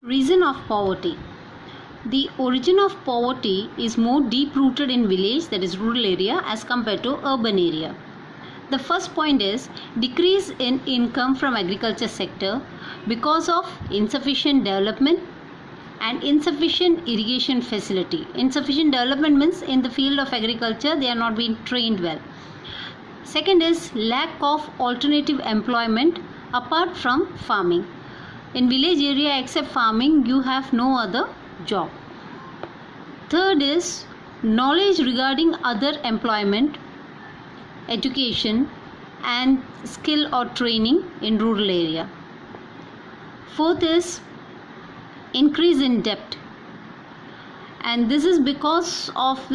Reason of poverty. The origin of poverty is more deep rooted in village, that is rural area, as compared to urban area. The first point is decrease in income from agriculture sector because of insufficient development and insufficient irrigation facility. Insufficient development means in the field of agriculture they are not being trained well. Second is lack of alternative employment apart from farming. In village area except farming you have no other job. Third is knowledge regarding other employment, education and skill or training in rural area. Fourth is increase in debt, and this is because of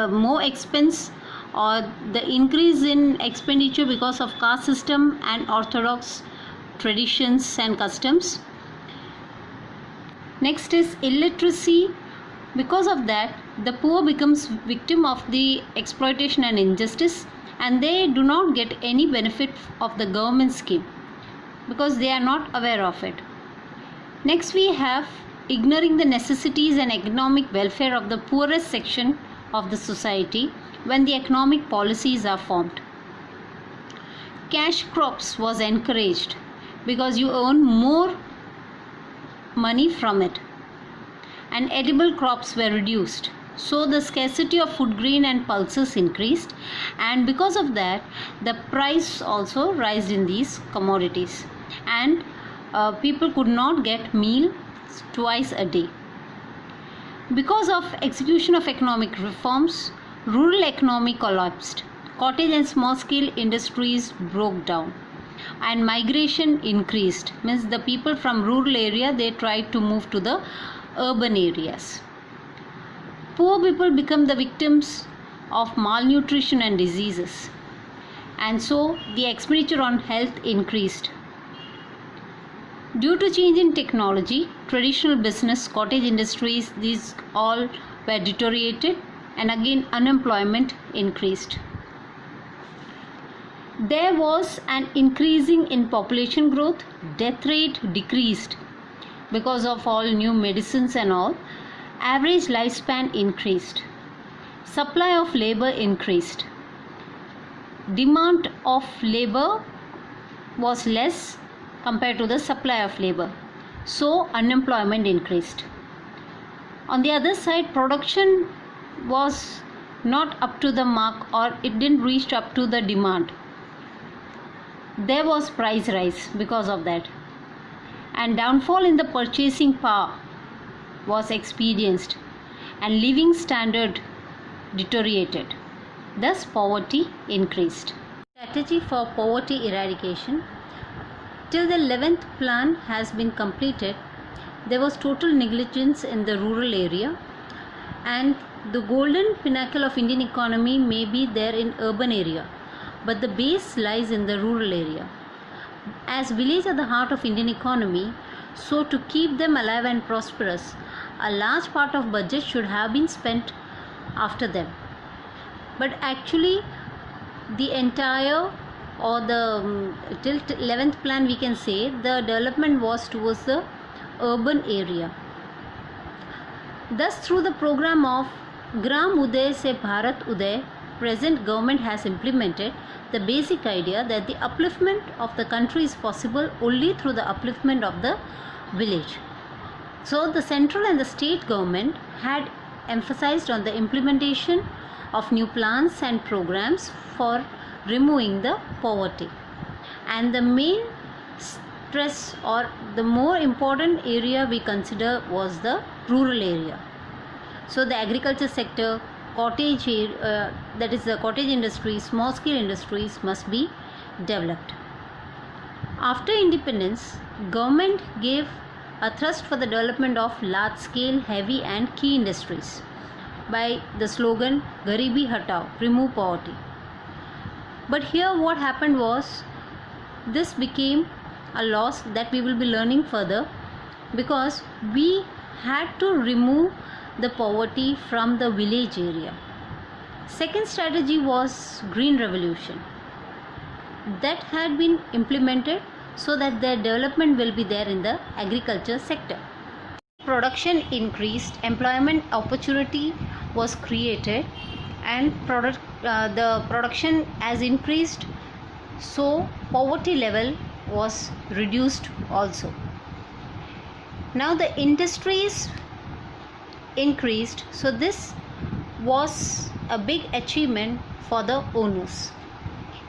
more expense or the increase in expenditure because of caste system and orthodox traditions and customs. Next is illiteracy. Because of that, the poor becomes victim of the exploitation and injustice, and they do not get any benefit of the government scheme because they are not aware of it. Next we have ignoring the necessities and economic welfare of the poorest section of the society when the economic policies are formed. Cash crops was encouraged because you earn more money from it, and edible crops were reduced, so the scarcity of food grain and pulses increased, and because of that the price also rise in these commodities, and people could not get meal twice a day. Because of execution of economic reforms, rural economy collapsed, cottage and small scale industries broke down, and migration increased, means the people from rural area they tried to move to the urban areas. Poor people become the victims of malnutrition and diseases, and so the expenditure on health increased. Due to change in technology, traditional business, cottage industries, these all were deteriorated, and again unemployment increased. There was an increasing in population growth, death rate decreased because of all new medicines and all, average lifespan increased, supply of labor increased, demand of labor was less compared to the supply of labor, so unemployment increased. On the other side, production was not up to the mark, or it didn't reach up to the demand. There was price rise because of that, and downfall in the purchasing power was experienced, and living standard deteriorated. Thus poverty increased. Strategy for poverty eradication. Till the 11th plan has been completed, there was total negligence in the rural area, and the golden pinnacle of Indian economy may be there in urban area, but the base lies in the rural area. As villages are the heart of Indian economy, so to keep them alive and prosperous, a large part of budget should have been spent after them. But actually the entire or the till 11th plan we can say the development was towards the urban area. Thus through the program of Gram Uday se Bharat Uday, present government has implemented the basic idea that the upliftment of the country is possible only through the upliftment of the village. So the central and the state government had emphasized on the implementation of new plans and programs for removing the poverty, and the main stress or the more important area we consider was the rural area. So the agriculture sector, cottage that is the cottage industry, small scale industries must be developed. After independence, government gave a thrust for the development of large scale, heavy and key industries by the slogan Garibi Hatao, remove poverty. But here what happened was, this became a loss that we will be learning further, because we had to remove the poverty from the village area. Second strategy was green revolution. That had been implemented so that their development will be there in the agriculture sector. Production increased, employment opportunity was created, and the production has increased, so poverty level was reduced also. Now the industries increased, so this was a big achievement for the owners.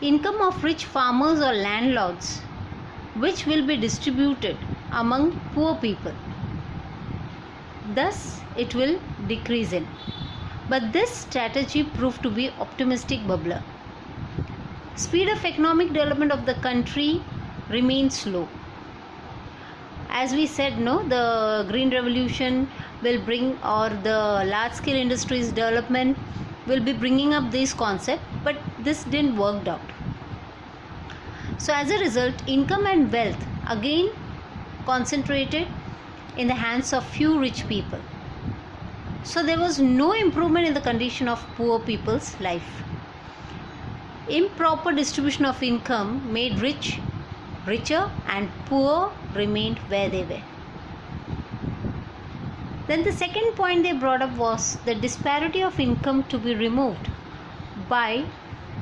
Income of rich farmers or landlords, which will be distributed among poor people, thus it will decrease in. But this strategy proved to be optimistic bubbler. Speed of economic development of the country remains slow. As we said, no, the green revolution will bring, or the large scale industries development will be bringing up this concept, but this didn't work out. So as a result, income and wealth again concentrated in the hands of few rich people. So there was no improvement in the condition of poor people's life. Improper distribution of income made rich richer and poor remained where they were. Then the second point they brought up was the disparity of income to be removed by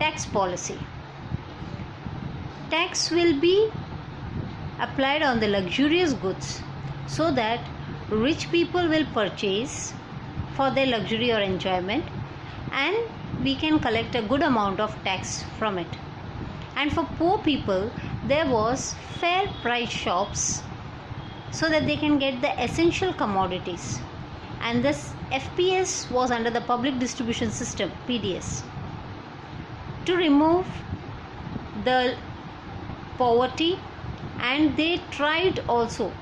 tax policy. Tax will be applied on the luxurious goods so that rich people will purchase for their luxury or enjoyment, and we can collect a good amount of tax from it. And for poor people, there was fair price shops so that they can get the essential commodities, and this FPS was under the public distribution system, PDS, to remove the poverty. And they tried also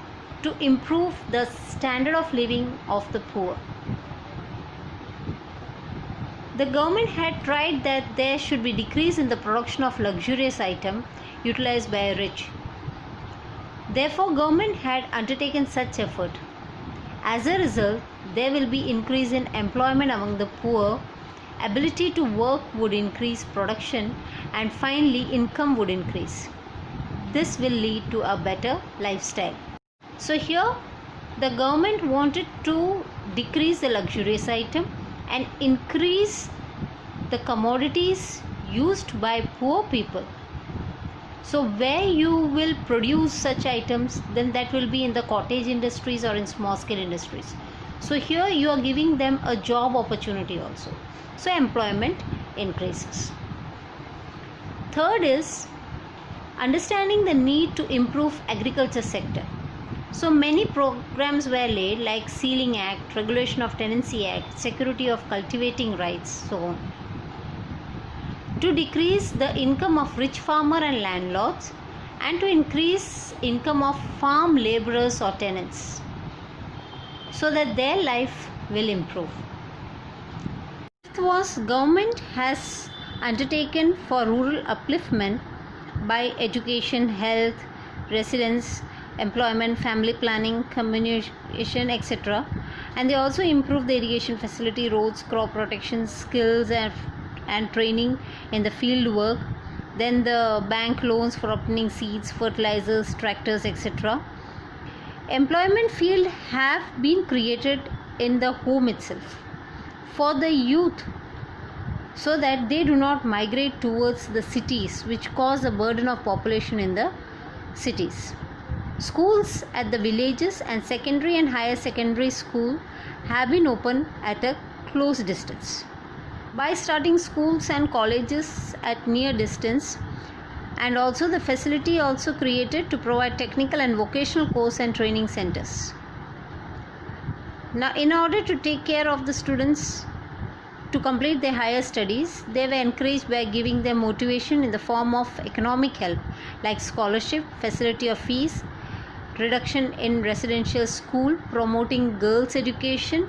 to improve the standard of living of the poor. The government had tried that there should be decrease in the production of luxurious item utilized by rich. Therefore, government had undertaken such effort. As a result, there will be increase in employment among the poor, ability to work would increase production, and finally income would increase. This will lead to a better lifestyle. So here the government wanted to decrease the luxurious item and increase the commodities used by poor people. So where you will produce such items, then that will be in the cottage industries or in small scale industries. So here you are giving them a job opportunity also. So employment increases. Third is understanding the need to improve agriculture sector. So many programs were laid, like Sealing Act, Regulation of Tenancy Act, Security of Cultivating Rights, so on, to decrease the income of rich farmer and landlords and to increase income of farm laborers or tenants so that their life will improve. Fifth was government has undertaken for rural upliftment by education, health, residence, employment, family planning, communication, etc. And they also improve the irrigation facility, roads, crop protection, skills and training in the field work. Then the bank loans for obtaining seeds, fertilizers, tractors, etc. Employment field have been created in the home itself for the youth, so that they do not migrate towards the cities, which cause a burden of population in the cities. Schools at the villages and secondary and higher secondary school have been opened at a close distance. By starting schools and colleges at near distance, and also the facility also created to provide technical and vocational course and training centers. Now, in order to take care of the students to complete their higher studies, they were encouraged by giving them motivation in the form of economic help like scholarship, facility of fees, reduction in residential school, promoting girls' education.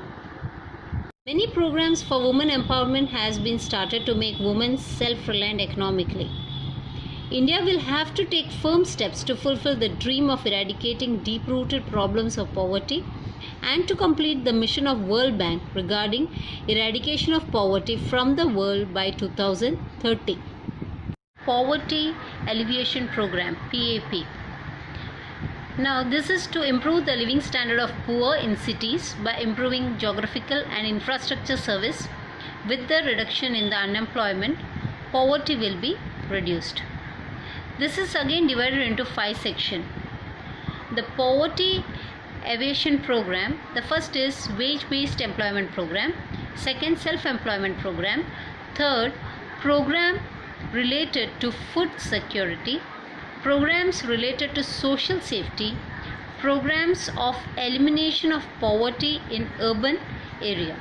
Many programs for women empowerment has been started to make women self-reliant economically. India will have to take firm steps to fulfill the dream of eradicating deep-rooted problems of poverty and to complete the mission of World Bank regarding eradication of poverty from the world by 2030. Poverty Alleviation Program, PAP. Now, this is to improve the living standard of poor in cities by improving geographical and infrastructure service. With the reduction in the unemployment, poverty will be reduced. This is again divided into 5 sections. The poverty evasion program, the first is wage-based employment program, second self-employment program, third program related to food security, programs related to social safety, programs of elimination of poverty in urban area.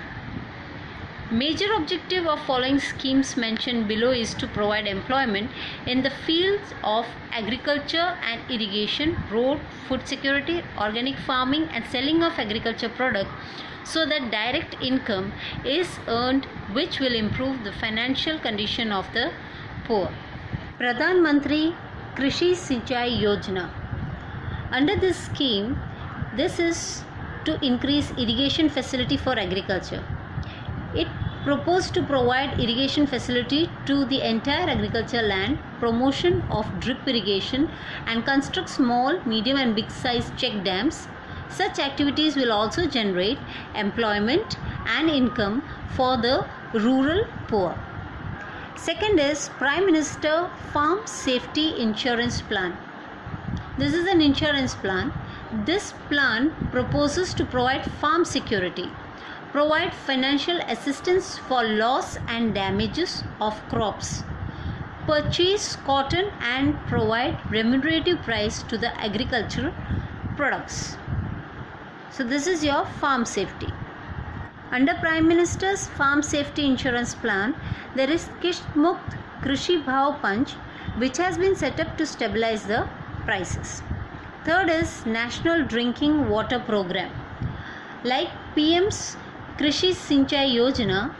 Major objective of following schemes mentioned below is to provide employment in the fields of agriculture and irrigation, road, food security, organic farming and selling of agriculture products, so that direct income is earned, which will improve the financial condition of the poor. Pradhan Mantri Krishi Sinchai Yojana. Under this scheme, this is to increase irrigation facility for agriculture. It proposed to provide irrigation facility to the entire agricultural land, promotion of drip irrigation and construct small, medium and big size check dams. Such activities will also generate employment and income for the rural poor. Second is Prime Minister Farm Safety Insurance Plan. This is an insurance plan. This plan proposes to provide farm security, provide financial assistance for loss and damages of crops, purchase cotton and provide remunerative price to the agricultural products. So this is your farm safety. Under Prime Minister's Farm Safety Insurance Plan, there is Kisht Mukt Krishi Bhav Panch, which has been set up to stabilize the prices. Third is National Drinking Water Program. Like PM's Krishi Sinchai Yojana,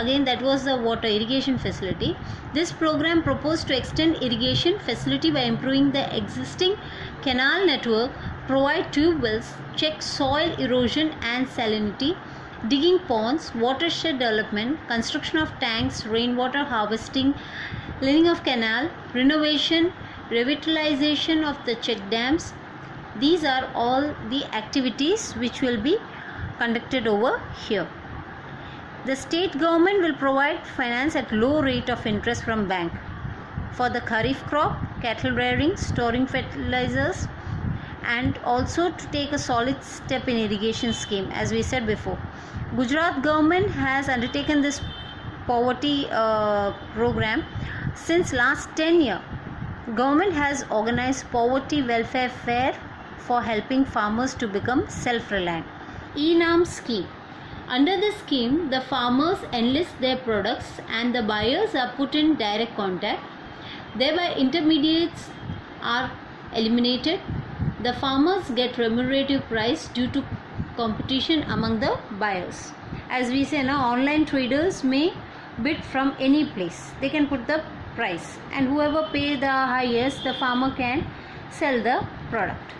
again that was the water irrigation facility. This program proposed to extend irrigation facility by improving the existing canal network, provide tube wells, check soil erosion and salinity, digging ponds, watershed development, construction of tanks, rainwater harvesting, lining of canal, renovation, revitalization of the check dams. These are all the activities which will be conducted over here. The state government will provide finance at low rate of interest from bank for the kharif crop, cattle rearing, storing fertilizers, and also to take a solid step in irrigation scheme, as we said before. Gujarat government has undertaken this poverty program since last 10 years. Government has organized poverty welfare fair for helping farmers to become self-reliant. E-Nam scheme. Under this scheme, the farmers enlist their products and the buyers are put in direct contact. Thereby, intermediates are eliminated. The farmers get remunerative price due to competition among the buyers. As we say now, online traders may bid from any place. They can put the price, and whoever pay the highest, the farmer can sell the product.